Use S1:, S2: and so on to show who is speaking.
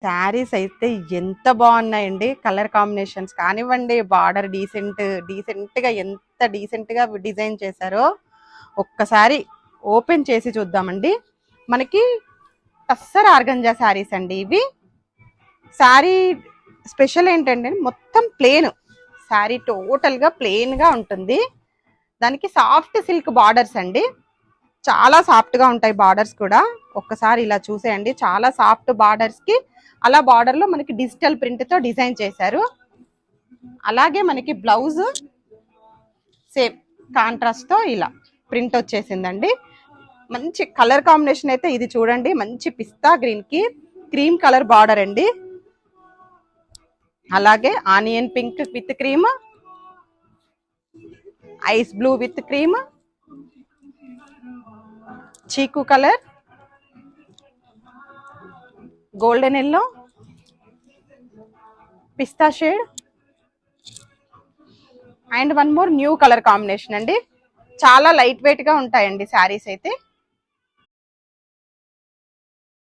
S1: శారీస్ అయితే ఎంత బాగున్నాయండి. కలర్ కాంబినేషన్స్ కానివ్వండి, బార్డర్ డీసెంట్గా ఎంత డీసెంట్గా డిజైన్ చేశారో ఒక్కసారి ఓపెన్ చేసి చూద్దామండి. మనకి టస్సర్ ఆర్గంజా శారీస్ అండి ఇవి. శారీ స్పెషల్ ఏంటంటే మొత్తం ప్లేన్ శారీ, టోటల్గా ప్లెయిన్గా ఉంటుంది. దానికి సాఫ్ట్ సిల్క్ బార్డర్స్ అండి, చాలా సాఫ్ట్గా ఉంటాయి బార్డర్స్ కూడా. ఒక్కసారి ఇలా చూసేయండి, చాలా సాఫ్ట్ బార్డర్స్కి అలా బార్డర్లో మనకి డిజిటల్ ప్రింట్తో డిజైన్ చేశారు. అలాగే మనకి బ్లౌజ్ సేమ్ కాంట్రాస్ట్తో ఇలా ప్రింట్ వచ్చేసిందండి. మంచి కలర్ కాంబినేషన్ అయితే ఇది చూడండి, మంచి పిస్తా గ్రీన్కి క్రీమ్ కలర్ బార్డర్ అండి. అలాగే onion pink with cream, ice blue with cream, chikoo colour, golden yellow, pista shade and one more new colour combination అండి. చాలా లైట్ వెయిట్ గా ఉంటాయండి శారీస్ అయితే.